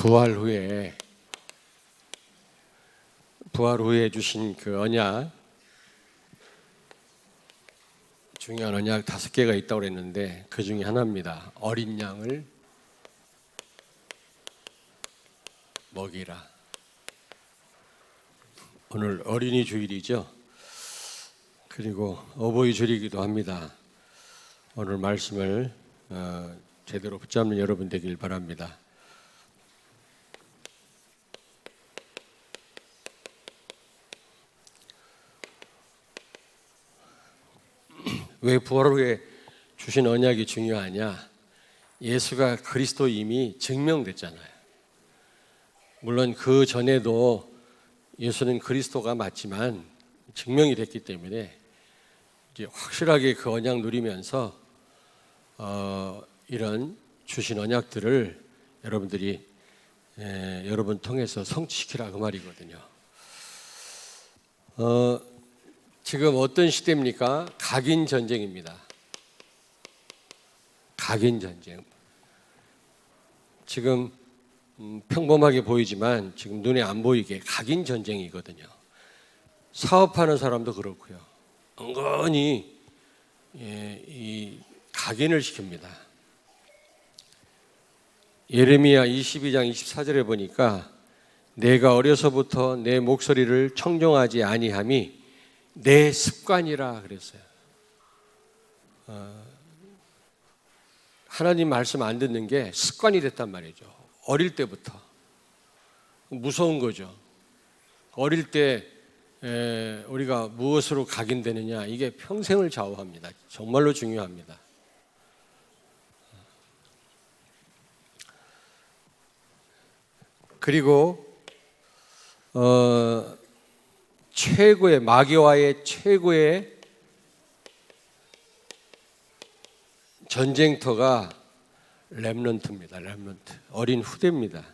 부활 후에 주신 그 언약, 중요한 언약 5개가 있다고 그랬는데 그 중에 하나입니다. 어린 양을 먹이라. 오늘 어린이 주일이죠. 그리고 어버이 주일이기도 합니다. 오늘 말씀을 제대로 붙잡는 여러분 되길 바랍니다. 왜 부활 후에 주신 언약이 중요하냐? 예수가 그리스도 이미 증명됐잖아요. 물론 그 전에도 예수는 그리스도가 맞지만 증명이 됐기 때문에 이제 확실하게 그 언약 누리면서 이런 주신 언약들을 여러분들이 여러분 통해서 성취시키라 그 말이거든요. 지금 어떤 시대입니까? 각인 전쟁입니다. 각인 전쟁. 지금 평범하게 보이지만 지금 눈에 안 보이게 각인 전쟁이거든요. 사업하는 사람도 그렇고요. 은근히 이 각인을 시킵니다. 예레미야 22장 24절에 보니까 내가 어려서부터 내 목소리를 청종하지 아니함이 내 습관이라 그랬어요. 하나님 말씀 안 듣는 게 습관이 됐단 말이죠. 어릴 때부터. 무서운 거죠. 어릴 때 우리가 무엇으로 각인되느냐, 이게 평생을 좌우합니다. 정말로 중요합니다. 그리고 최고의 마귀와의 최고의 전쟁터가 렘넌트입니다. 렘넌트, 어린 후대입니다.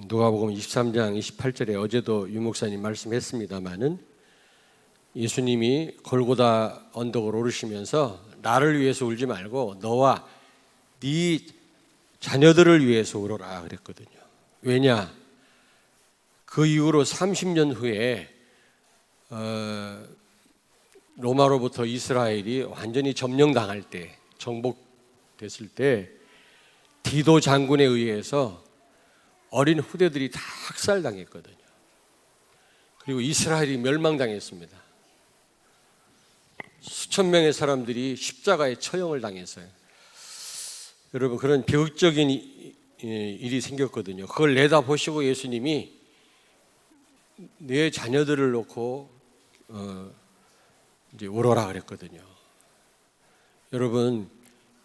누가복음 23장 28절에 어제도 유 목사님 말씀했습니다마는 예수님이 골고다 언덕을 오르시면서 나를 위해서 울지 말고 너와 네 자녀들을 위해서 울어라 그랬거든요. 왜냐? 그 이후로 30년 후에 로마로부터 이스라엘이 완전히 점령당할 때, 정복됐을 때 디도 장군에 의해서 어린 후대들이 다 학살당했거든요. 그리고 이스라엘이 멸망당했습니다. 수천 명의 사람들이 십자가에 처형을 당했어요. 여러분, 그런 비극적인 일이 생겼거든요. 그걸 내다보시고 예수님이 내 자녀들을 놓고 이제 울어라 그랬거든요. 여러분,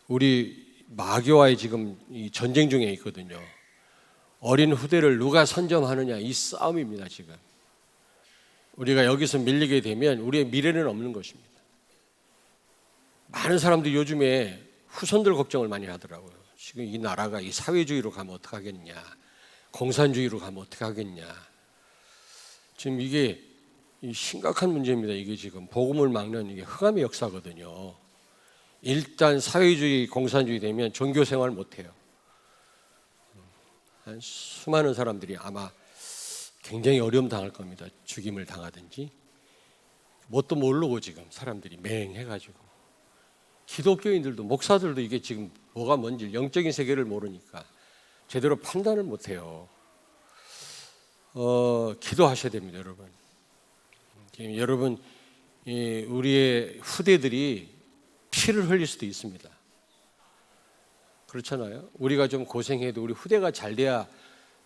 우리 마귀와의 지금 이 전쟁 중에 있거든요. 어린 후대를 누가 선점하느냐, 이 싸움입니다. 지금 우리가 여기서 밀리게 되면 우리의 미래는 없는 것입니다. 많은 사람들이 요즘에 후손들 걱정을 많이 하더라고요. 지금 이 나라가 이 사회주의로 가면 어떡하겠냐, 공산주의로 가면 어떡하겠냐. 지금 이게 심각한 문제입니다. 이게 지금 복음을 막는 이게 흑암의 역사거든요. 일단 사회주의, 공산주의 되면 종교 생활 못 해요. 수많은 사람들이 아마 굉장히 어려움 당할 겁니다. 죽임을 당하든지. 뭣도 모르고 지금 사람들이 맹해가지고. 기독교인들도, 목사들도 이게 지금 뭐가 뭔지 영적인 세계를 모르니까 제대로 판단을 못 해요. 기도하셔야 됩니다, 여러분. 여러분, 우리의 후대들이 피를 흘릴 수도 있습니다. 그렇잖아요. 우리가 좀 고생해도 우리 후대가 잘 돼야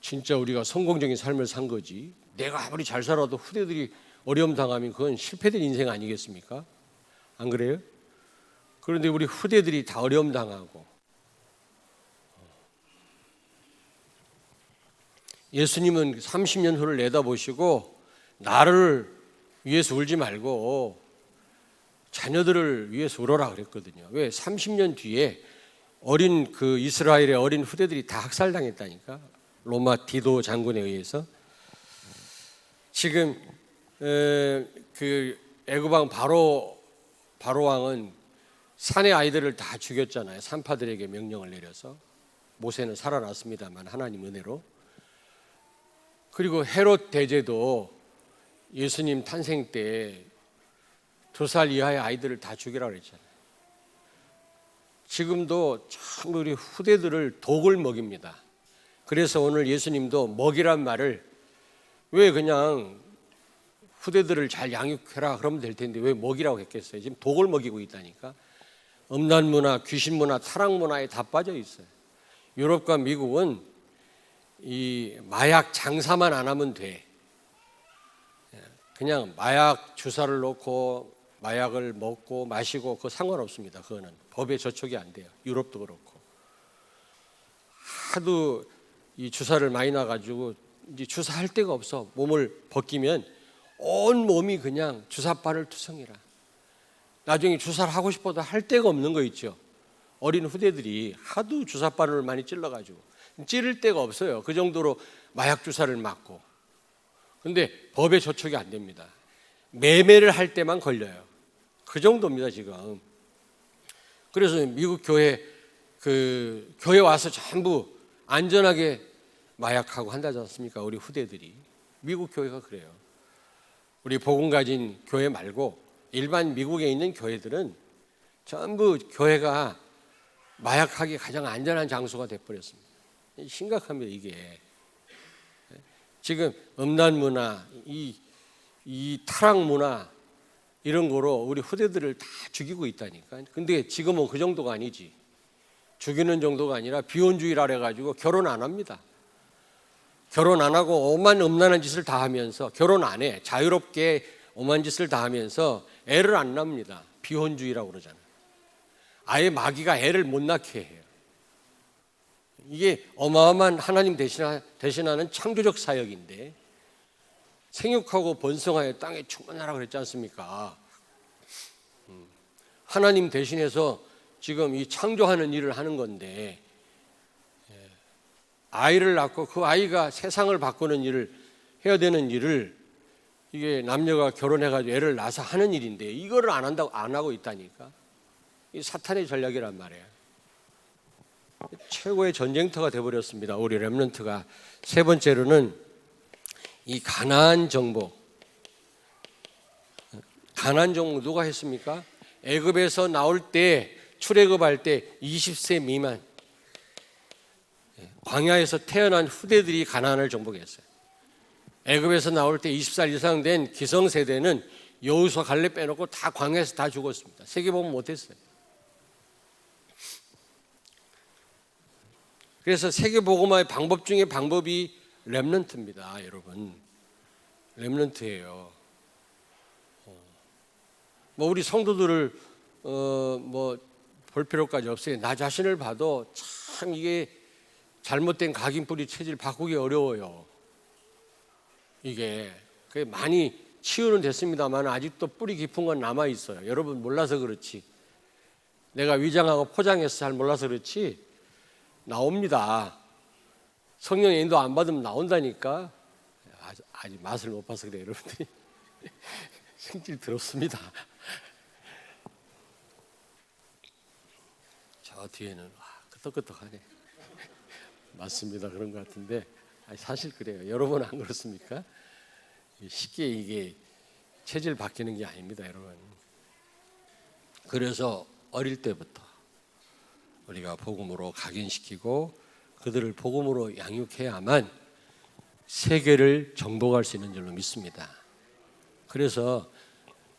진짜 우리가 성공적인 삶을 산 거지. 내가 아무리 잘 살아도 후대들이 어려움 당하면 그건 실패된 인생 아니겠습니까? 안 그래요? 그런데 우리 후대들이 다 어려움 당하고, 예수님은 30년 후를 내다보시고 나를 위해서 울지 말고 자녀들을 위해서 울어라 그랬거든요. 왜? 30년 뒤에 어린 그 이스라엘의 어린 후대들이 다 학살당했다니까. 로마 디도 장군에 의해서. 지금 그 애굽 왕 바로 왕은 산의 아이들을 다 죽였잖아요. 산파들에게 명령을 내려서. 모세는 살아났습니다만 하나님 은혜로. 그리고 헤롯 대제도 예수님 탄생 때 2살 이하의 아이들을 다 죽이라고 그랬잖아요. 지금도 참 우리 후대들을 독을 먹입니다. 그래서 오늘 예수님도 먹이란 말을 왜 그냥 후대들을 잘 양육해라 그러면 될 텐데 왜 먹이라고 했겠어요? 지금 독을 먹이고 있다니까. 음란 문화, 귀신 문화, 타락 문화에 다 빠져 있어요. 유럽과 미국은 이 마약 장사만 안 하면 돼. 그냥 마약 주사를 놓고 마약을 먹고 마시고 그거 상관없습니다. 그거는 법에 저촉이 안 돼요. 유럽도 그렇고. 하도 이 주사를 많이 놔가지고 이제 주사할 데가 없어. 몸을 벗기면 온 몸이 그냥 주사바늘 투성이라. 나중에 주사를 하고 싶어도 할 데가 없는 거 있죠. 어린 후대들이 하도 주사바늘을 많이 찔러가지고 찌를 데가 없어요. 그 정도로 마약 주사를 맞고. 근데 법에 저촉이 안 됩니다. 매매를 할 때만 걸려요. 그 정도입니다 지금. 그래서 미국 교회 교회 와서 전부 안전하게 마약하고 한다지 않습니까? 우리 후대들이. 미국 교회가 그래요. 우리 복음 가진 교회 말고 일반 미국에 있는 교회들은 전부 교회가 마약하기 가장 안전한 장소가 돼버렸습니다. 심각합니다 이게. 지금 음란 문화, 이 타락 문화 이런 거로 우리 후대들을 다 죽이고 있다니까. 근데 지금은 그 정도가 아니지. 죽이는 정도가 아니라 비혼주의라 해가지고 결혼 안 합니다. 결혼 안 하고 오만 음란한 짓을 다 하면서 결혼 안 해. 자유롭게 오만 짓을 다 하면서 애를 안 낳습니다. 비혼주의라고 그러잖아요. 아예 마귀가 애를 못 낳게 해요. 이게 어마어마한 하나님 대신하는 창조적 사역인데 생육하고 번성하여 땅에 충만하라 그랬지 않습니까? 하나님 대신해서 지금 이 창조하는 일을 하는 건데 아이를 낳고 그 아이가 세상을 바꾸는 일을 해야 되는 일을 이게 남녀가 결혼해가지고 애를 낳아서 하는 일인데 이거를 안 하고 있다니까. 이 사탄의 전략이란 말이에요. 최고의 전쟁터가 되어버렸습니다. 우리 렘넌트가. 세 번째로는 이 가나안 정복. 가나안 정복 누가 했습니까? 애굽에서 나올 때 출애굽할 때 20세 미만 광야에서 태어난 후대들이 가나안을 정복했어요. 애굽에서 나올 때 20살 이상 된 기성세대는 여호수아 갈렙 빼놓고 다 광야에서 다 죽었습니다. 세계복음 못했어요. 그래서 세계복음화의 방법 중에 방법이 렘넌트입니다, 여러분. 렘넌트예요. 뭐 우리 성도들을 뭐 볼 필요까지 없어요. 나 자신을 봐도 참 이게 잘못된 각인뿌리 체질 바꾸기 어려워요. 이게 많이 치유는 됐습니다만 아직도 뿌리 깊은 건 남아 있어요. 여러분 몰라서 그렇지. 내가 위장하고 포장해서 잘 몰라서 그렇지. 나옵니다. 성령의 인도 안 받으면 나온다니까. 아직 맛을 못 봐서 그래요, 여러분들이. 성질 들었습니다. 저 뒤에는 끄떡끄떡하네. 맞습니다. 그런 것 같은데 사실 그래요. 여러분 안 그렇습니까? 쉽게 이게 체질 바뀌는 게 아닙니다, 여러분. 그래서 어릴 때부터 우리가 복음으로 각인시키고 그들을 복음으로 양육해야만 세계를 정복할 수 있는 줄로 믿습니다. 그래서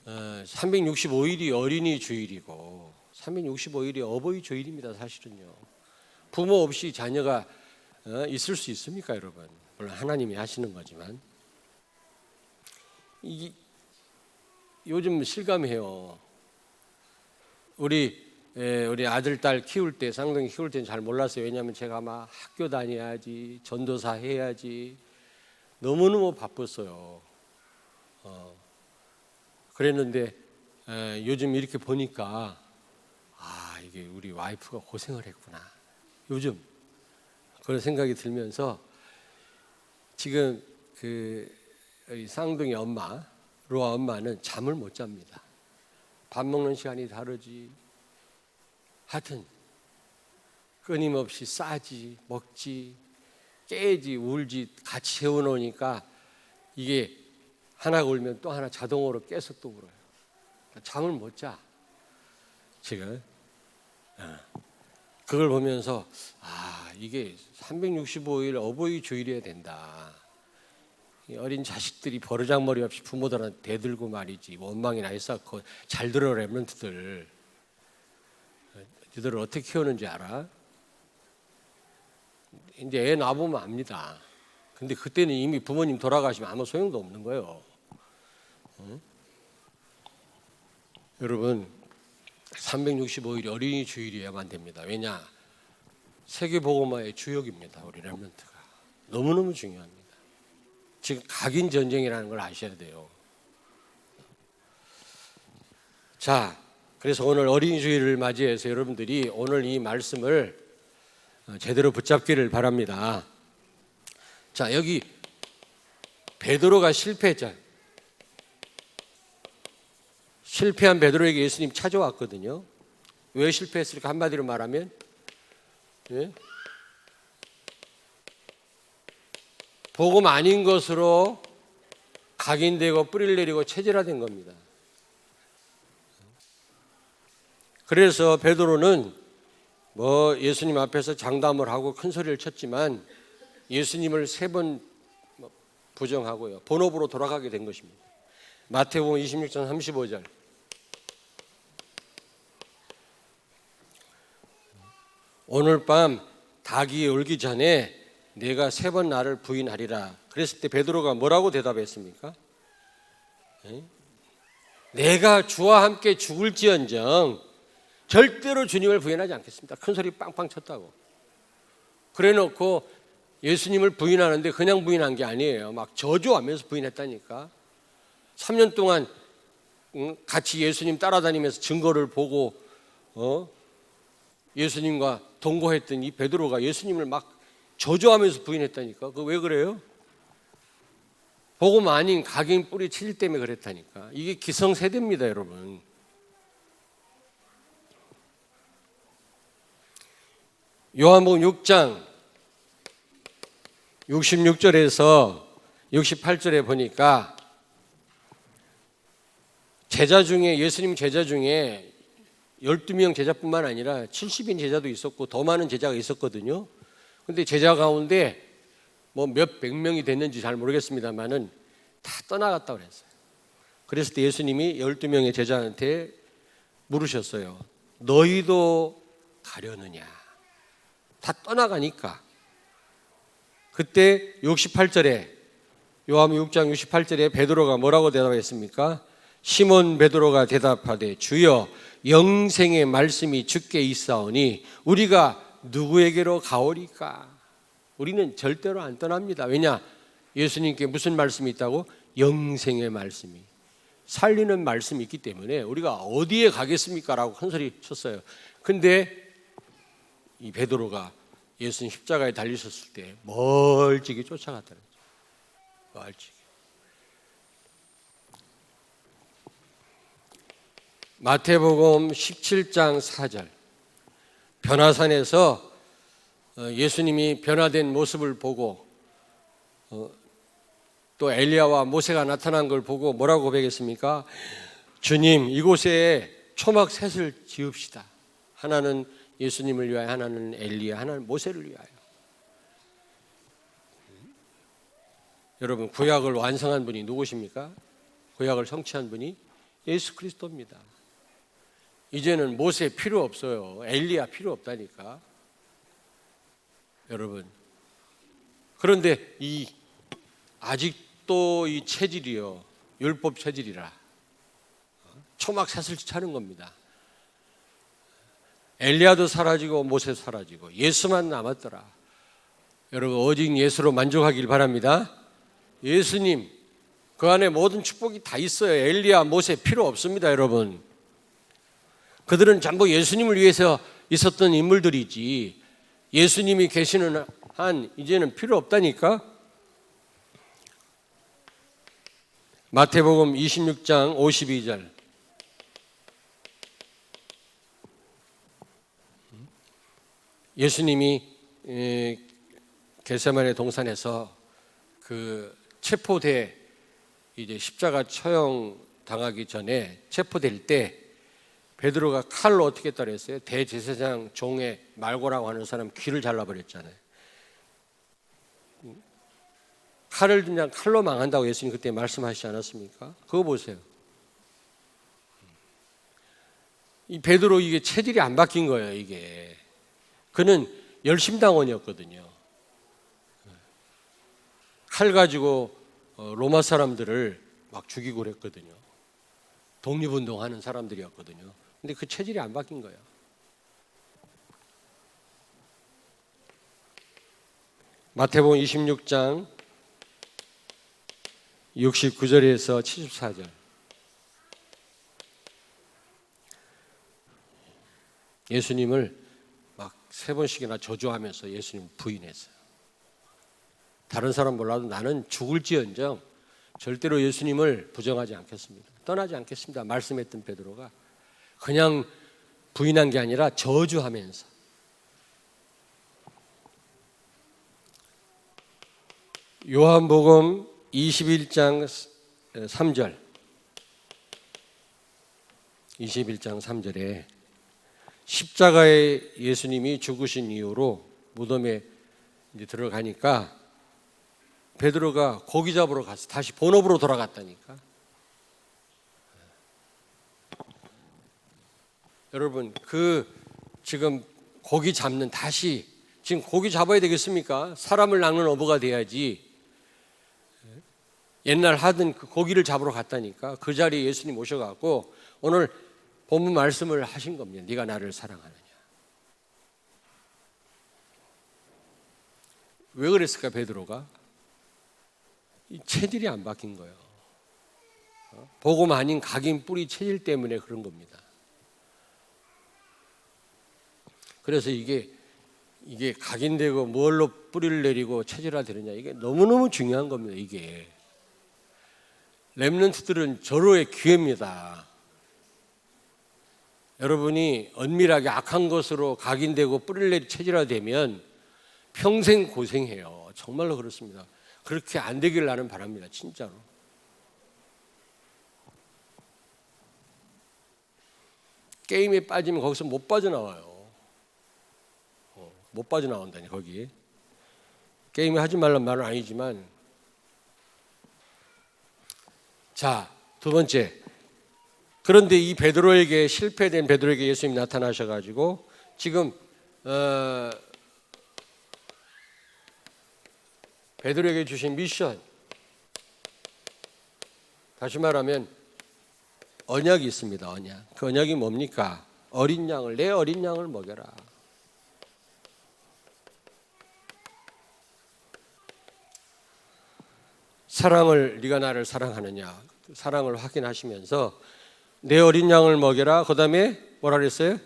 365일이 어린이 주일이고 365일이 어버이 주일입니다. 사실은요. 부모 없이 자녀가 있을 수 있습니까, 여러분? 물론 하나님이 하시는 거지만 요즘 실감해요. 우리 아들, 딸 키울 때, 쌍둥이 키울 때는 잘 몰랐어요. 왜냐하면 제가 막 학교 다녀야지, 전도사 해야지, 너무너무 바빴어요. 그랬는데 요즘 이렇게 보니까 이게 우리 와이프가 고생을 했구나. 요즘 그런 생각이 들면서 지금 쌍둥이 엄마, 로아 엄마는 잠을 못 잡니다. 밥 먹는 시간이 다르지. 하여튼 끊임없이 싸지, 먹지, 깨지, 울지 같이 재워놓으니까 이게 하나가 울면 또 하나 자동으로 깨서 또 울어요. 잠을 못 자. 지금 그걸 보면서 이게 365일 어버이 주일이어야 된다. 어린 자식들이 버르장머리 없이 부모들한테 대들고 말이지 원망이나 해쌓고 잘 들어 랩런트들 너희들을 어떻게 키우는지 알아? 이제 애 놔보면 압니다. 근데 그때는 이미 부모님 돌아가시면 아무 소용도 없는 거예요. 여러분 365일이 어린이 주일이어야만 됩니다. 왜냐? 세계복음화의 주역입니다. 우리 렘넌트가 너무너무 중요합니다. 지금 각인 전쟁이라는 걸 아셔야 돼요. 자, 그래서 오늘 어린이 주일을 맞이해서 여러분들이 오늘 이 말씀을 제대로 붙잡기를 바랍니다. 자, 여기 베드로가 실패했잖아요. 실패한 베드로에게 예수님 찾아왔거든요. 왜 실패했을까? 한마디로 말하면 복음 아닌 것으로 각인되고 뿌리를 내리고 체질화된 겁니다. 그래서 베드로는 예수님 앞에서 장담을 하고 큰 소리를 쳤지만 예수님을 3번 부정하고요. 본업으로 돌아가게 된 것입니다. 마태복음 26장 35절. 오늘 밤 닭이 울기 전에 내가 3번 나를 부인하리라. 그랬을 때 베드로가 뭐라고 대답했습니까? 내가 주와 함께 죽을지언정 절대로 주님을 부인하지 않겠습니다. 큰 소리 빵빵 쳤다고. 그래놓고 예수님을 부인하는데 그냥 부인한 게 아니에요. 막 저주하면서 부인했다니까. 3년 동안 같이 예수님 따라다니면서 증거를 보고 예수님과 동거했던 이 베드로가 예수님을 막 저주하면서 부인했다니까. 그거 왜 그래요? 복음 아닌 각인 뿌리 체질 때문에 그랬다니까. 이게 기성세대입니다, 여러분. 요한복음 6장 66절에서 68절에 보니까 제자 중에 예수님 제자 중에 12명 제자뿐만 아니라 70인 제자도 있었고 더 많은 제자가 있었거든요. 근데 제자 가운데 몇백 명이 됐는지 잘 모르겠습니다만은 다 떠나갔다고 그랬어요. 그랬을 때 예수님이 12명의 제자한테 물으셨어요. 너희도 가려느냐? 다 떠나가니까. 그때 68절에 요한복음 6장 68절에 베드로가 뭐라고 대답했습니까? 시몬 베드로가 대답하되 주여 영생의 말씀이 주께 있사오니 우리가 누구에게로 가오리까? 우리는 절대로 안 떠납니다. 왜냐? 예수님께 무슨 말씀이 있다고? 영생의 말씀이, 살리는 말씀이 있기 때문에 우리가 어디에 가겠습니까? 라고 큰 소리 쳤어요. 근데 이 베드로가 예수님 십자가에 달리셨을 때 멀찍이 쫓아갔다는 거죠. 멀찍이. 마태복음 17장 4절. 변화산에서 예수님이 변화된 모습을 보고 또 엘리야와 모세가 나타난 걸 보고 뭐라고 고백했습니까? 주님, 이곳에 초막 셋을 지읍시다. 하나는 예수님을 위하여, 하나는 엘리야, 하나는 모세를 위하여. 여러분, 구약을 완성한 분이 누구십니까? 구약을 성취한 분이 예수 그리스도입니다. 이제는 모세 필요 없어요. 엘리야 필요 없다니까. 여러분, 그런데 아직도 이 체질이요, 율법 체질이라 초막 셋을 차는 겁니다. 엘리야도 사라지고 모세도 사라지고 예수만 남았더라. 여러분, 오직 예수로 만족하길 바랍니다. 예수님, 그 안에 모든 축복이 다 있어요. 엘리야, 모세 필요 없습니다. 여러분, 그들은 전부 예수님을 위해서 있었던 인물들이지 예수님이 계시는 한 이제는 필요 없다니까. 마태복음 26장 52절. 예수님이 겟세마네 동산에서 그 체포돼 이제 십자가 처형 당하기 전에 체포될 때 베드로가 칼로 어떻게 했다 그랬어요? 대제사장 종의 말고라고 하는 사람 귀를 잘라버렸잖아요. 칼을 그냥 칼로 망한다고 예수님 그때 말씀하시지 않았습니까? 그거 보세요. 이 베드로 이게 체질이 안 바뀐 거예요. 이게 그는 열심당원이었거든요. 칼 가지고 로마 사람들을 막 죽이고 그랬거든요. 독립운동하는 사람들이었거든요. 근데 그 체질이 안 바뀐 거예요. 마태복음 26장 69절에서 74절. 예수님을 막 3번씩이나 저주하면서 예수님 부인했어요. 다른 사람 몰라도 나는 죽을지언정 절대로 예수님을 부정하지 않겠습니다. 떠나지 않겠습니다. 말씀했던 베드로가 그냥 부인한 게 아니라 저주하면서. 요한복음 21장 3절 21장 3절에 십자가에 예수님이 죽으신 이후로 무덤에 이제 들어가니까 베드로가 고기 잡으러 가서 다시 본업으로 돌아갔다니까. 여러분 그 지금 고기 잡는 다시 지금 고기 잡아야 되겠습니까? 사람을 낚는 어부가 돼야지. 옛날 하던 그 고기를 잡으러 갔다니까. 그 자리에 예수님 오셔갖고 오늘 본문 말씀을 하신 겁니다. 네가 나를 사랑하느냐. 왜 그랬을까 베드로가? 이 체질이 안 바뀐 거예요. 복음 아닌 각인 뿌리 체질 때문에 그런 겁니다. 그래서 이게 각인되고 뭘로 뿌리를 내리고 체질화되느냐 이게 너무너무 중요한 겁니다. 이게 렘넌트들은 절호의 기회입니다. 여러분이 은밀하게 악한 것으로 각인되고 뿌리를 내리 체질화되면 평생 고생해요. 정말로 그렇습니다. 그렇게 안 되길 나는 바랍니다. 진짜로. 게임에 빠지면 거기서 못 빠져나와요. 못 빠져나온다니 거기. 게임을 하지 말란 말은 아니지만. 자, 두 번째. 그런데 이 베드로에게 실패된 베드로에게 예수님이 나타나셔가지고 지금 베드로에게 주신 미션, 다시 말하면 언약이 있습니다. 언약. 그 언약이 뭡니까? 어린 양을, 내 어린 양을 먹여라. 사랑을, 네가 나를 사랑하느냐, 사랑을 확인하시면서 내 어린 양을 먹여라. 그 다음에 뭐라 그랬어요?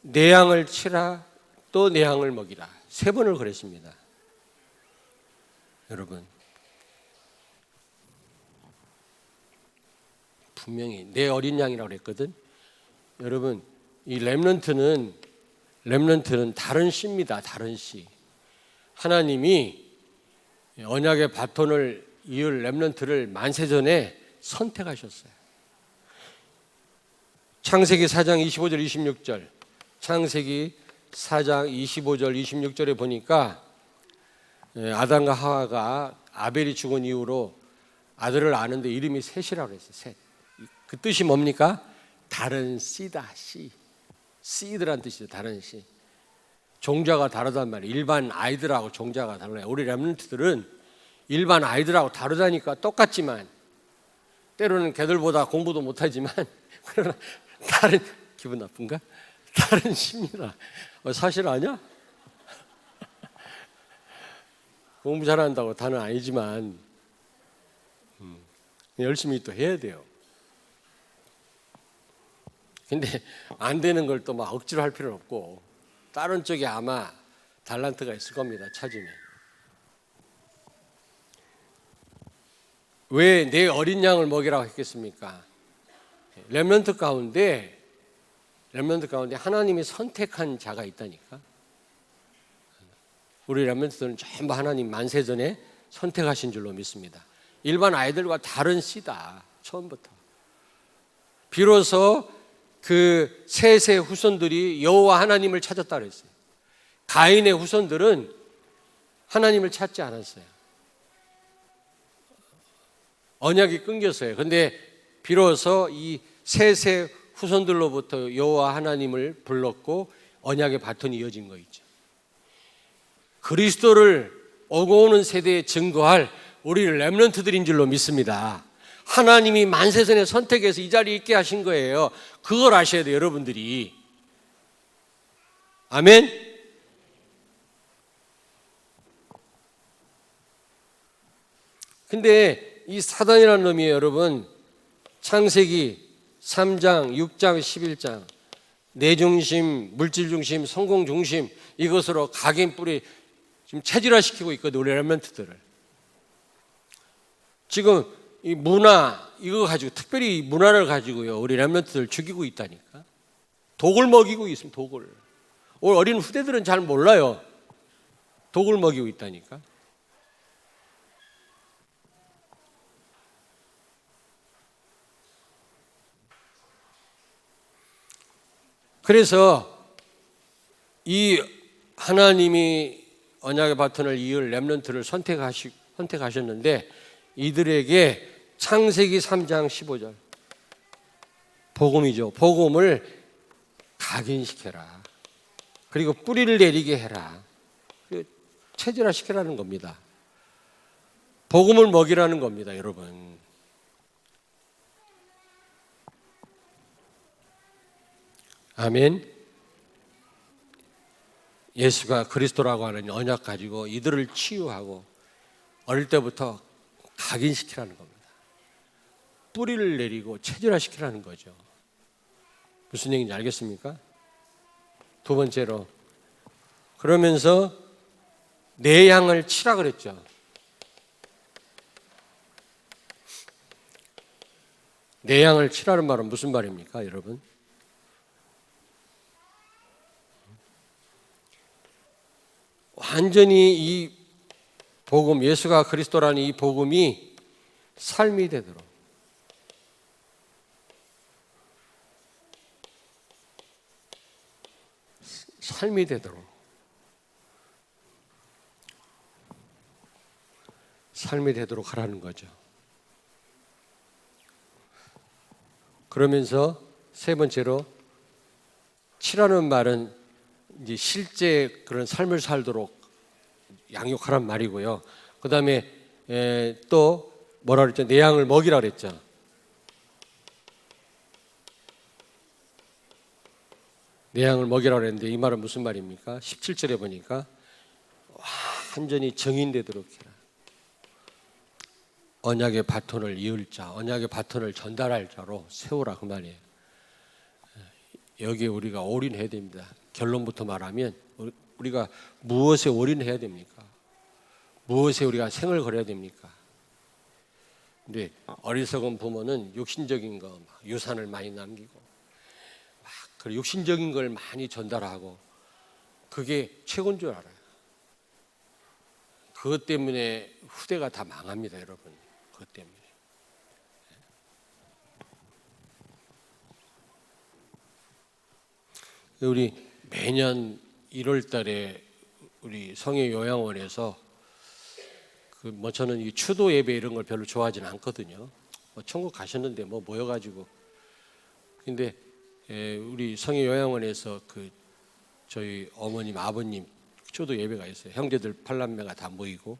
내 양을 치라. 또 내 양을 먹이라. 3번을 그랬습니다. 여러분 분명히 내 어린 양이라고 그랬거든. 여러분 이 렘넌트는 다른 씨입니다. 다른 씨. 하나님이 언약의 바톤을 이을 렘넌트를 만세전에 선택하셨어요. 창세기 4장 25절 26절 창세기 4장 25절 26절에 보니까 아담과 하와가 아벨이 죽은 이후로 아들을 낳았는데 이름이 셋이라고 그랬어요. 셋. 그 뜻이 뭡니까? 다른 씨다. 씨. 씨드란 뜻이죠. 다른 씨. 종자가 다르단 말이에요. 일반 아이들하고 종자가 달라요. 우리 렘넌트들은 일반 아이들하고 다르다니까. 똑같지만 때로는 걔들보다 공부도 못하지만 그러나 다른, 기분 나쁜가? 다른 씨입니다. 사실 아니야? 공부 잘한다고 다는 아니지만 열심히 또 해야 돼요. 근데 안 되는 걸 또 막 억지로 할 필요는 없고 다른 쪽에 아마 달란트가 있을 겁니다. 찾으면. 왜 내 어린 양을 먹이라고 했겠습니까? 렘넌트 가운데 하나님이 선택한 자가 있다니까. 우리 렘넌트들은 전부 하나님 만세전에 선택하신 줄로 믿습니다. 일반 아이들과 다른 씨다. 처음부터. 비로소 그 셋의 후손들이 여호와 하나님을 찾았다 그랬어요. 가인의 후손들은 하나님을 찾지 않았어요. 언약이 끊겼어요. 그런데 비로소 이 셋의 후손들로부터 여호와 하나님을 불렀고 언약의 바톤이 이어진 거 있죠. 그리스도를 오고 오는 세대에 증거할 우리 렘넌트들인 줄로 믿습니다. 하나님이 만세전에 선택해서 이 자리에 있게 하신 거예요. 그걸 아셔야 돼요, 여러분들이. 아멘. 근데 이 사단이라는 놈이 여러분 창세기 3장, 6장, 11장 내 중심, 물질 중심, 성공 중심 이것으로 각인 뿌리 지금 체질화시키고 있거든요, 우리 렘넌트들을. 지금 이 문화 이거 가지고 특별히 이 문화를 가지고요 우리 렘넌트들 죽이고 있다니까. 독을 먹이고 있습니다. 독을. 오늘 어린 후대들은 잘 몰라요. 독을 먹이고 있다니까. 그래서 이 하나님이 언약의 바톤을 이을 렘넌트를 선택하셨는데 이들에게 창세기 3장 15절 복음이죠. 복음을 각인시켜라. 그리고 뿌리를 내리게 해라. 체질화시키라는 겁니다. 복음을 먹이라는 겁니다, 여러분. 아멘. 예수가 그리스도라고 하는 언약 가지고 이들을 치유하고 어릴 때부터 각인시키라는 겁니다. 뿌리를 내리고 체질화시키라는 거죠. 무슨 얘기인지 알겠습니까? 두 번째로 그러면서 내 양을 치라 그랬죠. 내 양을 치라는 말은 무슨 말입니까, 여러분? 완전히 이 복음, 예수가 그리스도라는 이 복음이 삶이 되도록 삶이 되도록 삶이 되도록 하라는 거죠. 그러면서 세 번째로 치라는 말은 이제 실제 그런 삶을 살도록 양육하란 말이고요. 그 다음에 또 뭐라 그랬죠? 내 양을 먹이라 그랬죠. 내 양을 먹이라 그랬는데 이 말은 무슨 말입니까? 17절에 보니까 완전히 정인되도록 해라. 언약의 바톤을 이을 자, 언약의 바톤을 전달할 자로 세우라 그 말이에요. 여기에 우리가 올인해야 됩니다. 결론부터 말하면 우리가 무엇에 올인해야 됩니까? 무엇에 우리가 생을 걸어야 됩니까? 근데 어리석은 부모는 욕심적인 거, 유산을 많이 남기고 막 그 욕심적인 걸 많이 전달하고 그게 최고인 줄 알아요. 그것 때문에 후대가 다 망합니다, 여러분. 그것 때문에. 우리 매년 1월 달에 우리 성의 요양원에서 저는 이 추도 예배 이런 걸 별로 좋아하지는 않거든요. 천국 가셨는데 모여가지고. 근데 우리 성의 요양원에서 저희 어머님, 아버님 추도 예배가 있어요. 형제들 8남매가 다 모이고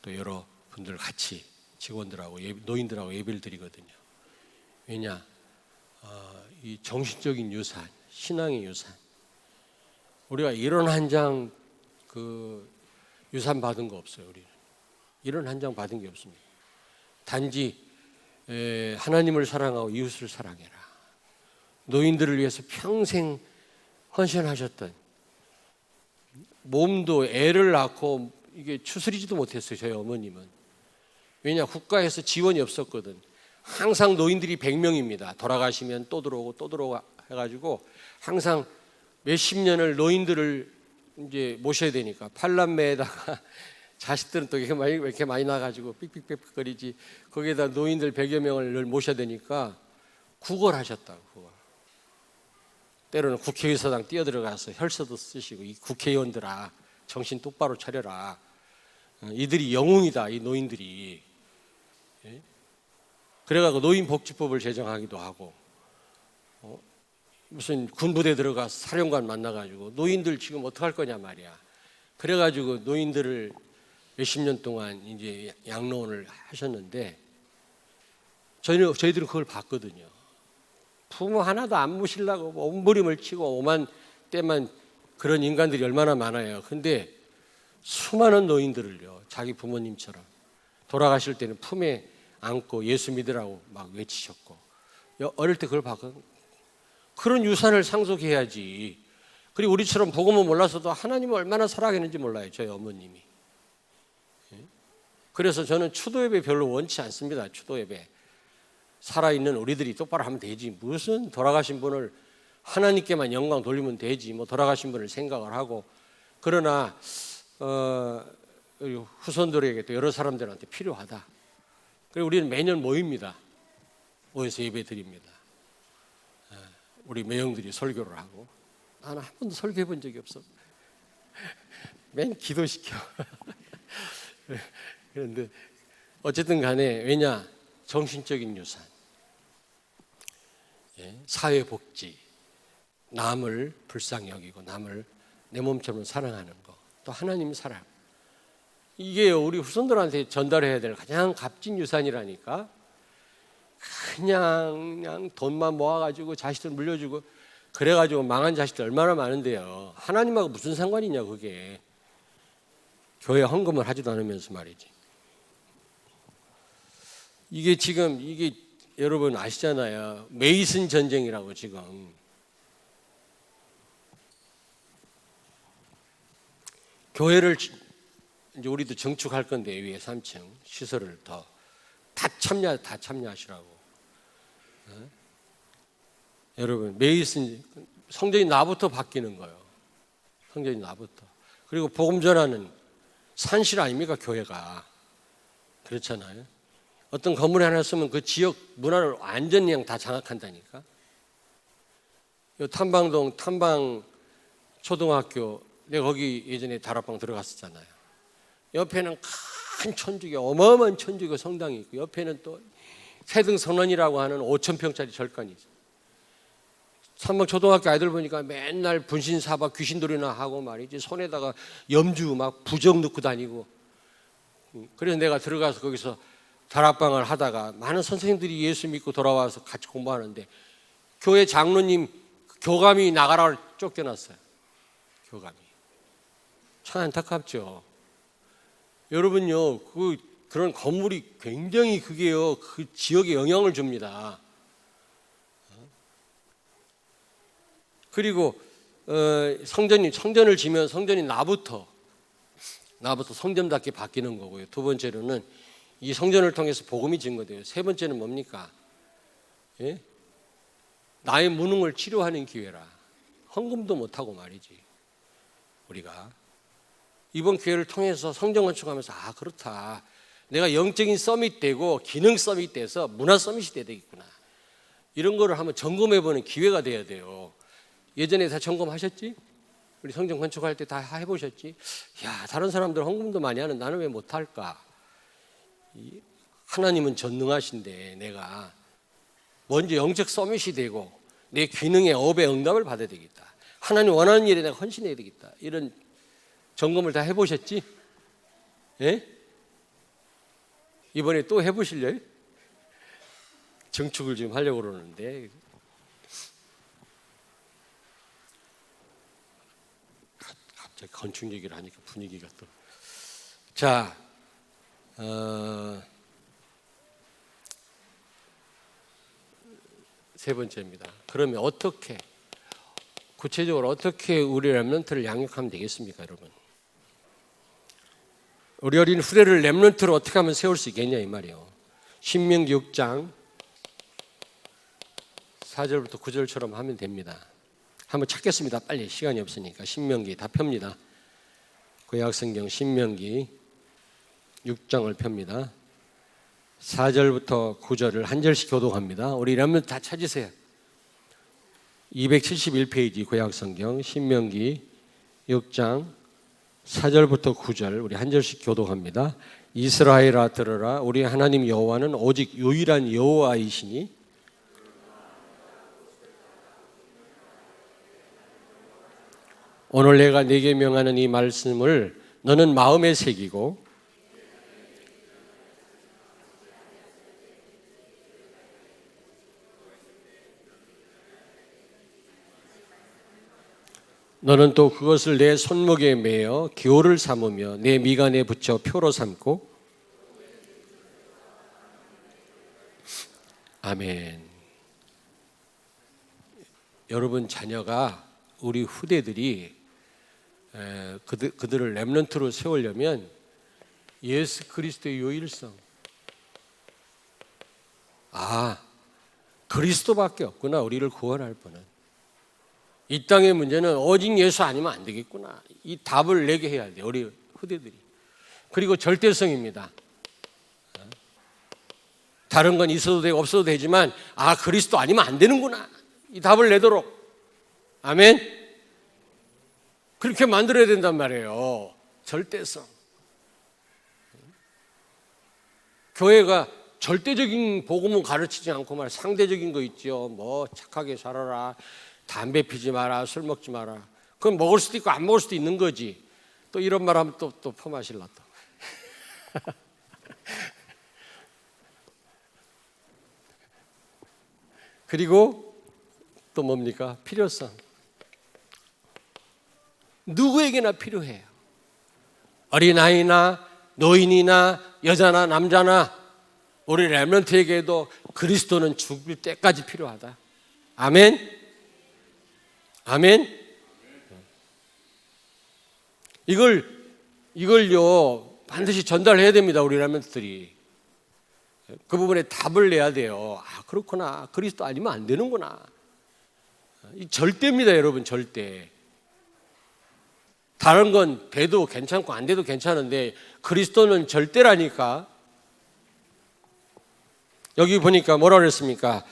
또 여러 분들 같이 직원들하고 노인들하고 예배를 드리거든요. 왜냐? 이 정신적인 유산, 신앙의 유산. 우리가 이런 한 장 유산 받은 거 없어요. 우리는 이런 한 장 받은 게 없습니다. 단지 하나님을 사랑하고 이웃을 사랑해라. 노인들을 위해서 평생 헌신하셨던, 몸도 애를 낳고 이게 추스리지도 못했어요. 저희 어머님은. 왜냐? 국가에서 지원이 없었거든. 항상 노인들이 100명입니다. 돌아가시면 또 들어오고 또 들어오고 해가지고 항상 몇십 년을 노인들을 이제 모셔야 되니까 팔남매에다가 자식들은 또 이렇게 많이 나가지고 삑삑삑거리지. 거기에다 노인들 100여 명을 모셔야 되니까 구걸하셨다고. 구걸. 때로는 국회의사당 뛰어들어가서 혈서도 쓰시고, 이 국회의원들아 정신 똑바로 차려라. 이들이 영웅이다, 이 노인들이. 그래가지고 노인복지법을 제정하기도 하고, 무슨 군부대 들어가서 사령관 만나가지고 노인들 지금 어떡할 거냐 말이야. 그래가지고 노인들을 몇십 년 동안 이제 양로원을 하셨는데, 저희들은 그걸 봤거든요. 부모 하나도 안 모시려고 몸부림을 치고 오만 때만 그런 인간들이 얼마나 많아요. 근데 수많은 노인들을요, 자기 부모님처럼 돌아가실 때는 품에 안고 예수 믿으라고 막 외치셨고, 어릴 때 그걸 봤거든요. 그런 유산을 상속해야지. 그리고 우리처럼 복음을 몰라서도 하나님을 얼마나 사랑했는지 몰라요, 저희 어머님이. 그래서 저는 추도예배 별로 원치 않습니다. 추도예배 살아있는 우리들이 똑바로 하면 되지, 무슨 돌아가신 분을 하나님께만 영광 돌리면 되지, 뭐 돌아가신 분을 생각을 하고. 그러나 후손들에게 또 여러 사람들한테 필요하다. 그리고 우리는 매년 모입니다. 모여서 예배 드립니다. 우리 매형들이 설교를 하고, 나는 한 번도 설교해 본 적이 없어. 맨 기도시켜. 그런데 어쨌든 간에, 왜냐? 정신적인 유산, 사회복지, 남을 불쌍히 여기고 남을 내 몸처럼 사랑하는 거, 또 하나님 사랑, 이게 우리 후손들한테 전달해야 될 가장 값진 유산이라니까. 그냥 돈만 모아가지고 자식들 물려주고 그래가지고 망한 자식들 얼마나 많은데요. 하나님하고 무슨 상관이냐 그게. 교회 헌금을 하지도 않으면서 말이지. 이게 지금 여러분 아시잖아요. 메이슨 전쟁이라고. 지금 교회를 이제 우리도 정축할 건데, 위에 3층 시설을 다 참여하시라고. 여러분, 메이슨 성전이 나부터 바뀌는 거예요. 성전이 나부터. 그리고 복음 전하는 산실 아닙니까, 교회가. 그렇잖아요. 어떤 건물에 하나 쓰면 그 지역 문화를 완전히 그냥 다 장악한다니까. 탐방동 탐방초등학교, 내가 거기 예전에 다락방 들어갔었잖아요. 옆에는 큰 천주교, 어마어마한 천주교 성당이 있고, 옆에는 또 세등선언이라고 하는 5,000평짜리 절간이 있어요. 탐방초등학교 아이들 보니까 맨날 분신사바 귀신돌이나 하고 말이지, 손에다가 염주 막 부적 넣고 다니고. 그래서 내가 들어가서 거기서 다락방을 하다가 많은 선생님들이 예수 믿고 돌아와서 같이 공부하는데, 교회 장로님 교감이 나가라고 쫓겨났어요. 교감이. 참 안타깝죠. 여러분요, 그런 건물이 굉장히 그게요, 그 지역에 영향을 줍니다. 그리고 성전을 지면 성전이 나부터 성전답게 바뀌는 거고요. 두 번째로는 이 성전을 통해서 복음이 증거돼요. 세 번째는 뭡니까? 나의 무능을 치료하는 기회라. 헌금도 못하고 말이지. 우리가 이번 기회를 통해서 성전 건축하면서, 아, 그렇다, 내가 영적인 서밋 되고 기능 서밋 돼서 문화 서밋이 돼야 되겠구나, 이런 거를 한번 점검해보는 기회가 돼야 돼요. 예전에 다 점검하셨지? 우리 성전 건축할 때 다 해보셨지? 야, 다른 사람들 헌금도 많이 하는 나는 왜 못할까? 하나님은 전능하신데 내가 먼저 영적 서밋이 되고 내 기능의 업의 응답을 받아야 되겠다, 하나님 원하는 일에 내가 헌신해야 되겠다, 이런 점검을 다 해보셨지? 예? 이번에 또 해보실래요? 정축을 지금 하려고 그러는데. 갑자기 건축 얘기를 하니까 분위기가 또. 자, 세 번째입니다. 그러면 구체적으로 어떻게 우리 렘넌트를 양육하면 되겠습니까, 여러분? 우리 어린 후대를 렘넌트로 어떻게 하면 세울 수 있겠냐 이 말이에요. 신명기 6장 4절부터 9절처럼 하면 됩니다. 한번 찾겠습니다. 빨리 시간이 없으니까. 신명기 다 펴니다. 구약성경 신명기 6장을 펴니다. 4절부터 9절을 한 절씩 교독합니다. 우리 렘넌트 다 찾으세요. 271페이지 구약성경 신명기 6장 4절부터 9절 우리 한 절씩 교독합니다. 이스라엘아 들으라. 우리 하나님 여호와는 오직 유일한 여호와이시니 오늘 내가 네게 명하는 이 말씀을 너는 마음에 새기고 너는 또 그것을 내 손목에 매어 기호를 삼으며 내 미간에 붙여 표로 삼고. 아멘. 여러분 자녀가 우리 후대들이 그들을 렘넌트로 세우려면 예수 그리스도의 유일성, 그리스도밖에 없구나. 우리를 구원할 분은. 이 땅의 문제는 오직 예수 아니면 안 되겠구나. 이 답을 내게 해야 돼요, 우리 후대들이. 그리고 절대성입니다. 다른 건 있어도 되고 없어도 되지만 그리스도 아니면 안 되는구나. 이 답을 내도록. 아멘. 그렇게 만들어야 된단 말이에요. 절대성. 교회가 절대적인 복음은 가르치지 않고 말 상대적인 거 있죠. 뭐 착하게 살아라, 담배 피지 마라, 술 먹지 마라. 그건 먹을 수도 있고 안 먹을 수도 있는 거지. 또 이런 말 하면 또 퍼마실라 또. 그리고 또 뭡니까? 필요성. 누구에게나 필요해요. 어린아이나 노인이나 여자나 남자나 우리 렘넌트에게도 그리스도는 죽을 때까지 필요하다. 아멘. 아멘. 이걸요 반드시 전달해야 됩니다. 우리 렘넌트들이. 그 부분에 답을 내야 돼요. 그렇구나. 그리스도 아니면 안 되는구나. 이 절대입니다, 여러분. 절대. 다른 건 돼도 괜찮고 안 돼도 괜찮은데 그리스도는 절대라니까. 여기 보니까 뭐라 그랬습니까?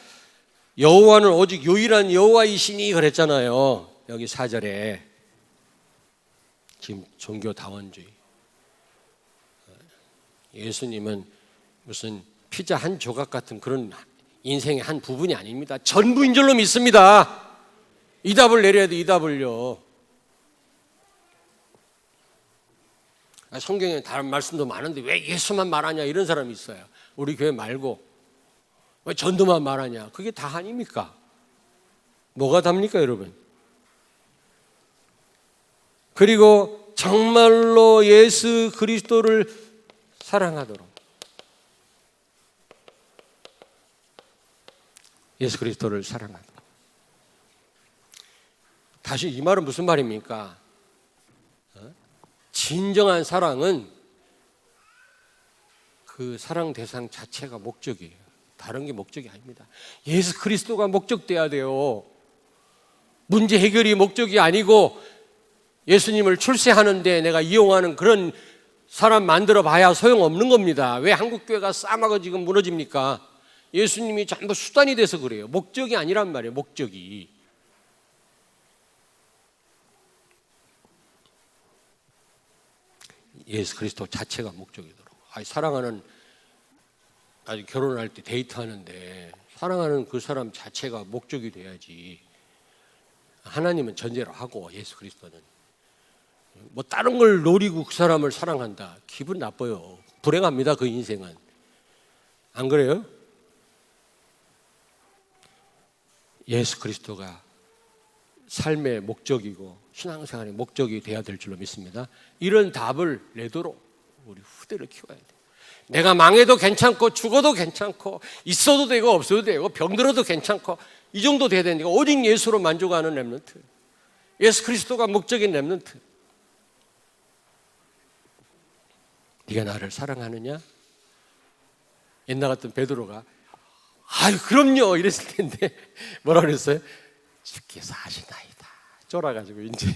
여호와는 오직 유일한 여호와이시니 그랬잖아요. 여기 4절에. 지금 종교다원주의. 예수님은 무슨 피자 한 조각 같은 그런 인생의 한 부분이 아닙니다. 전부인 줄로 믿습니다. 이 답을 내려야 돼. 이 답을요. 성경에 다른 말씀도 많은데 왜 예수만 말하냐 이런 사람이 있어요. 우리 교회 말고 왜 전도만 말하냐. 그게 다 아닙니까? 뭐가 답니까, 여러분? 그리고 정말로 예수 그리스도를 사랑하도록. 예수 그리스도를 사랑하도록. 다시 이 말은 무슨 말입니까? 진정한 사랑은 그 사랑 대상 자체가 목적이에요. 다른 게 목적이 아닙니다. 예수 그리스도가 목적돼야 돼요. 문제 해결이 목적이 아니고 예수님을 출세하는데 내가 이용하는 그런 사람 만들어 봐야 소용없는 겁니다. 왜 한국교회가 싸마가 지금 무너집니까? 예수님이 전부 수단이 돼서 그래요. 목적이 아니란 말이에요. 목적이. 예수 그리스도 자체가 목적이더라고요. 사랑하는, 아직 결혼할 때 데이트하는데 사랑하는 그 사람 자체가 목적이 돼야지. 하나님은 전제로 하고 예수 그리스도는 뭐 다른 걸 노리고 그 사람을 사랑한다. 기분 나빠요. 불행합니다. 그 인생은. 안 그래요? 예수 그리스도가 삶의 목적이고 신앙생활의 목적이 돼야 될 줄로 믿습니다. 이런 답을 내도록 우리 후대를 키워야 돼요. 내가 망해도 괜찮고 죽어도 괜찮고 있어도 되고 없어도 되고 병들어도 괜찮고 이 정도 돼야 되니까 오직 예수로 만족하는 렘넌트. 예수 그리스도가 목적인 렘넌트. 네가 나를 사랑하느냐? 옛날 같은 베드로가 그럼요 이랬을 텐데 뭐라 그랬어요? 주께서 아시나이다. 쫄아가지고 이제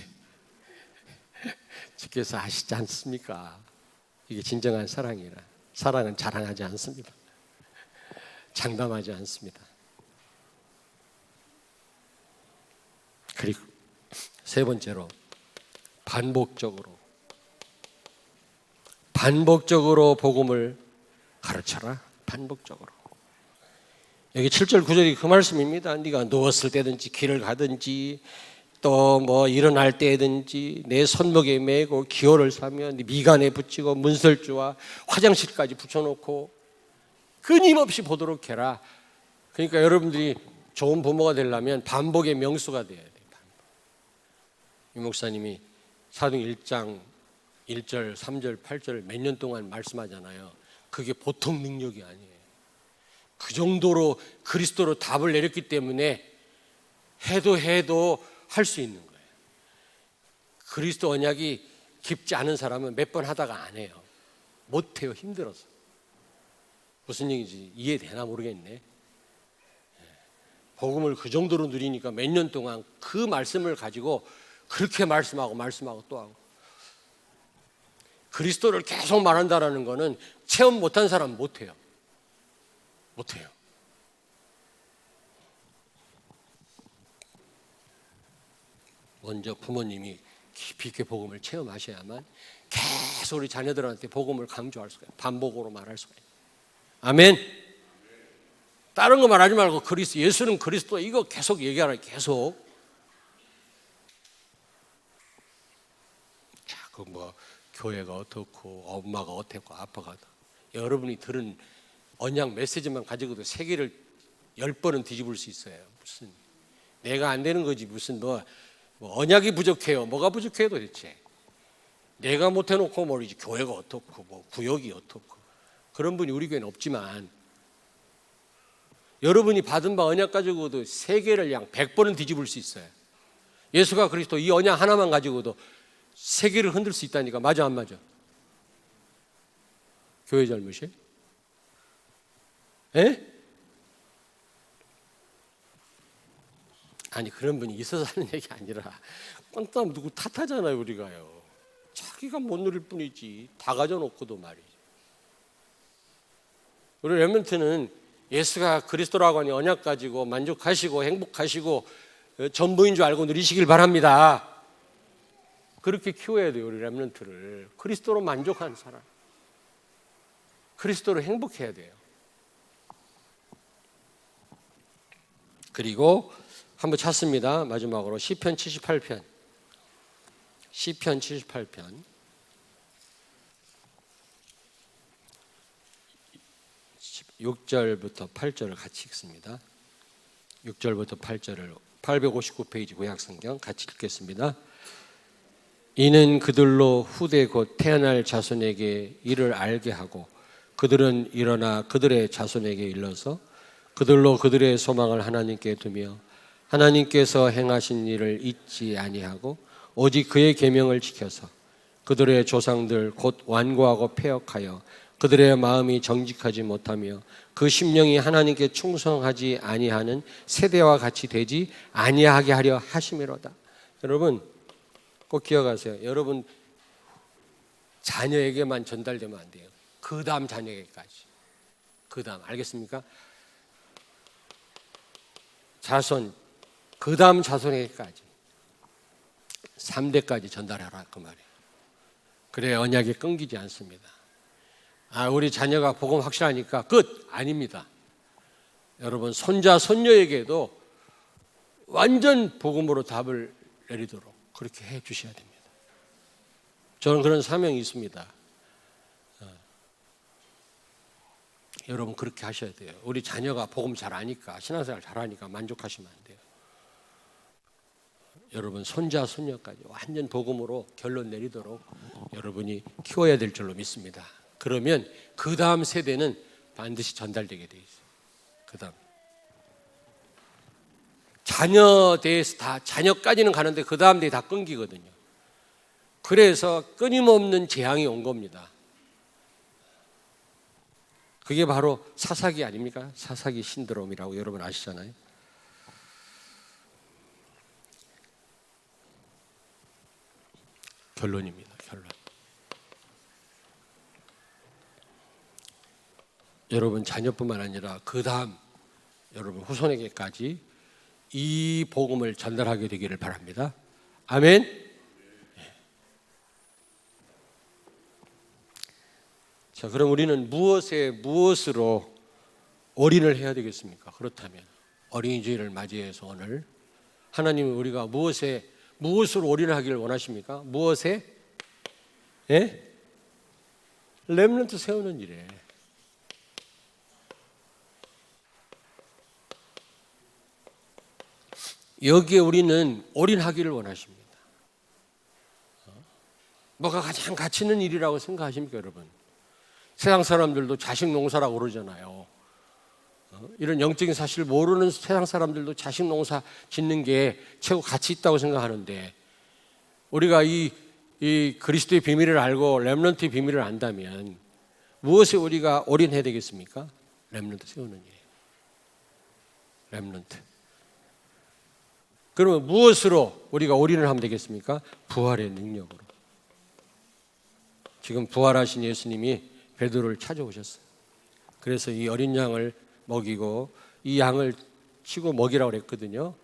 주께서 아시지 않습니까? 이게 진정한 사랑이라. 사랑은 자랑하지 않습니다. 장담하지 않습니다. 그리고 세 번째로 반복적으로 복음을 가르쳐라. 반복적으로. 여기 7절 9절이 그 말씀입니다. 네가 누웠을 때든지 길을 가든지 또 뭐 일어날 때든지 내 손목에 메고 기호를 사며 네 미간에 붙이고 문설주와 화장실까지 붙여놓고 끊임없이 보도록 해라. 그러니까 여러분들이 좋은 부모가 되려면 반복의 명수가 돼야 돼요. 이 목사님이 사도행 1장 1절, 3절, 8절 몇 년 동안 말씀하잖아요. 그게 보통 능력이 아니에요. 그 정도로 그리스도로 답을 내렸기 때문에 해도 할 수 있는 거예요. 그리스도 언약이 깊지 않은 사람은 몇 번 하다가 안 해요. 못해요. 힘들어서. 무슨 얘기인지 이해되나 모르겠네. 복음을 그 정도로 누리니까 몇 년 동안 그 말씀을 가지고 그렇게 말씀하고 또 하고. 그리스도를 계속 말한다라는 거는 체험 못한 사람은 못해요. 먼저 부모님이 깊이 있게 복음을 체험하셔야만 계속 우리 자녀들한테 복음을 강조할 수가 있어요. 반복으로 말할 수가 있어요. 아멘. 다른 거 말하지 말고 예수는 그리스도 이거 계속 얘기하라. 계속. 자꾸 뭐 교회가 어떻고 엄마가 어떻고 아빠가 어떻고. 여러분이 들은 언약 메시지만 가지고도 세계를 10번은 뒤집을 수 있어요. 무슨 내가 안 되는 거지. 무슨 뭐 언약이 부족해요. 뭐가 부족해요 도대체. 내가 못해놓고 모르지. 교회가 어떻고 뭐 구역이 어떻고. 그런 분이 우리 교회는 없지만 여러분이 받은 바 언약 가지고도 세계를 양 100번은 뒤집을 수 있어요. 예수가 그리스도 이 언약 하나만 가지고도 세계를 흔들 수 있다니까. 맞아 안 맞아? 교회 잘못이에요? 에? 아니 그런 분이 있어서 하는 얘기 아니라 뻔뻔 누구 탓하잖아요. 우리가요. 자기가 못 누릴 뿐이지. 다 가져놓고도 말이죠. 우리 렘넌트는 예수가 그리스도라고 하니 언약 가지고 만족하시고 행복하시고 전부인 줄 알고 누리시길 바랍니다. 그렇게 키워야 돼요. 우리 렘넌트를. 그리스도로 만족한 사람, 그리스도로 행복해야 돼요. 그리고 한번 찾습니다. 마지막으로 시편 78편 6절부터 8절을 같이 읽습니다. 6절부터 8절을 859페이지 구약성경 같이 읽겠습니다. 이는 그들로 후대 곧 태어날 자손에게 이를 알게 하고 그들은 일어나 그들의 자손에게 일러서 그들로 그들의 소망을 하나님께 두며 하나님께서 행하신 일을 잊지 아니하고 오직 그의 계명을 지켜서 그들의 조상들 곧 완고하고 패역하여 그들의 마음이 정직하지 못하며 그 심령이 하나님께 충성하지 아니하는 세대와 같이 되지 아니하게 하려 하심이로다. 여러분 꼭 기억하세요. 여러분 자녀에게만 전달되면 안 돼요. 그 다음 자녀에게까지. 그 다음 알겠습니까? 자손 그 다음 자손에게까지 3대까지 전달하라 그 말이에요. 그래야 언약이 끊기지 않습니다. 우리 자녀가 복음 확실하니까 끝! 아닙니다. 여러분 손자 손녀에게도 완전 복음으로 답을 내리도록 그렇게 해 주셔야 됩니다. 저는 그런 사명이 있습니다. 여러분 그렇게 하셔야 돼요. 우리 자녀가 복음 잘 아니까 신앙생활 잘 하니까 만족하시면 안 돼요. 여러분 손자 손녀까지 완전 복음으로 결론 내리도록 여러분이 키워야 될 줄로 믿습니다. 그러면 그 다음 세대는 반드시 전달되게 돼 있어요. 그 다음 자녀 대에서 다 자녀까지는 가는데 그 다음 대에 다 끊기거든요. 그래서 끊임없는 재앙이 온 겁니다. 그게 바로 사사기 아닙니까? 사사기 신드롬이라고 여러분 아시잖아요. 결론입니다. 결론. 여러분 자녀뿐만 아니라 그 다음 여러분 후손에게까지 이 복음을 전달하게 되기를 바랍니다. 아멘. 자, 그럼 우리는 무엇으로 올인을 해야 되겠습니까? 그렇다면 어린이 주일을 맞이해서 오늘 하나님은 우리가 무엇으로 올인하기를 원하십니까? 무엇에? 예? 렘넌트 세우는 일에. 여기에 우리는 올인하기를 원하십니다. 뭐가 가장 가치 있는 일이라고 생각하십니까, 여러분? 세상 사람들도 자식 농사라고 그러잖아요. 이런 영적인 사실을 모르는 세상 사람들도 자식 농사 짓는 게 최고 가치 있다고 생각하는데, 우리가 이 그리스도의 비밀을 알고 렘넌트의 비밀을 안다면 무엇에 우리가 올인해야 되겠습니까? 렘넌트 세우는 일이에요. 렘넌트. 그러면 무엇으로 우리가 올인을 하면 되겠습니까? 부활의 능력으로. 지금 부활하신 예수님이 베드로를 찾아오셨어요. 그래서 이 어린 양을 먹이고 이 양을 치고 먹이라고 그랬거든요.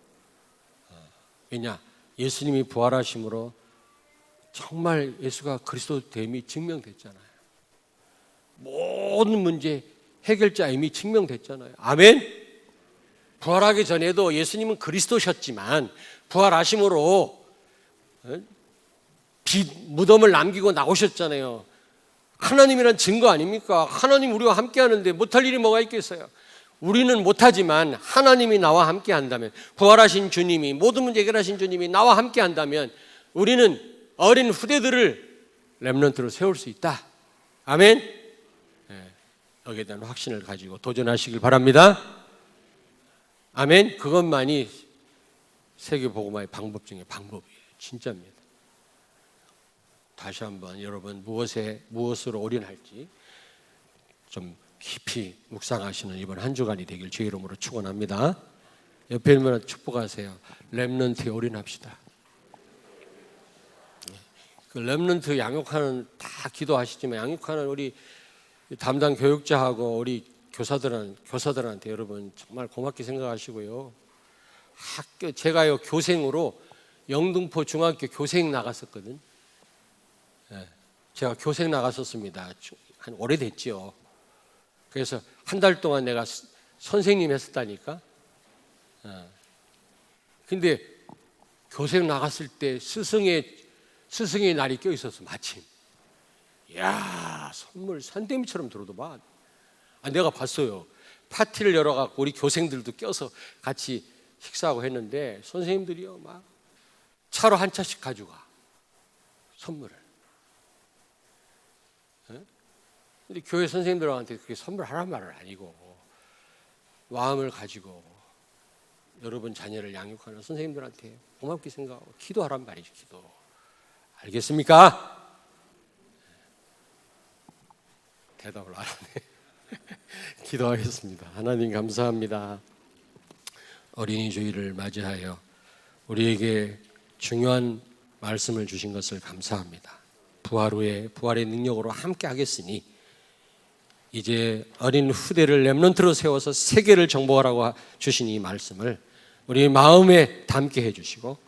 왜냐? 예수님이 부활하심으로 정말 예수가 그리스도 됨이 증명됐잖아요. 모든 문제 해결자임이 증명됐잖아요. 아멘? 부활하기 전에도 예수님은 그리스도셨지만 부활하심으로 무덤을 남기고 나오셨잖아요. 하나님이란 증거 아닙니까? 하나님 우리와 함께 하는데 못할 일이 뭐가 있겠어요? 우리는 못하지만 하나님이 나와 함께 한다면, 부활하신 주님이, 모든 문제 해결하신 주님이 나와 함께 한다면 우리는 어린 후대들을 렘넌트로 세울 수 있다. 아멘? 네, 여기에 대한 확신을 가지고 도전하시길 바랍니다. 아멘? 그것만이 세계복음화의 방법 중에 방법이에요. 진짜입니다. 다시 한번 여러분 무엇으로 올인할지 좀 깊이 묵상하시는 이번 한 주간이 되길 주의 이름으로 축원합니다. 옆에 있는 분한테 축복하세요. 렘넌트에 올인합시다. 그 렘넌트 양육하는 다 기도하시지만 양육하는 우리 담당 교육자하고 우리 교사들한테 여러분 정말 고맙게 생각하시고요. 제가요 교생으로 영등포 중학교 교생 나갔었거든. 제가 교생 나갔었습니다. 한 오래됐죠. 그래서 한 달 동안 내가 선생님 했었다니까. 근데 교생 나갔을 때 스승의 날이 껴 있었어. 마침. 야, 선물 산더미처럼 들어오더만. 내가 봤어요. 파티를 열어갖고 우리 교생들도 껴서 같이 식사하고 했는데 선생님들이요 막 차로 한 차씩 가져가 선물을. 근데 교회 선생님들한테 그렇게 선물하란 말은 아니고 마음을 가지고 여러분 자녀를 양육하는 선생님들한테 고맙게 생각하고 기도하란 말이죠. 기도. 알겠습니까? 대답을 안 하네. 기도하겠습니다. 하나님 감사합니다. 어린이 주일을 맞이하여 우리에게 중요한 말씀을 주신 것을 감사합니다. 부활 후에 부활의 능력으로 함께 하겠으니 이제 어린 후대를 렘넌트로 세워서 세계를 정복하라고 주신 이 말씀을 우리 마음에 담게 해주시고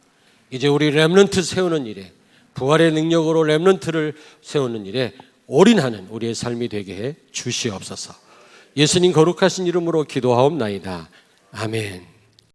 이제 우리 렘넌트 세우는 일에 부활의 능력으로 렘넌트를 세우는 일에 올인하는 우리의 삶이 되게 해 주시옵소서. 예수님 거룩하신 이름으로 기도하옵나이다. 아멘.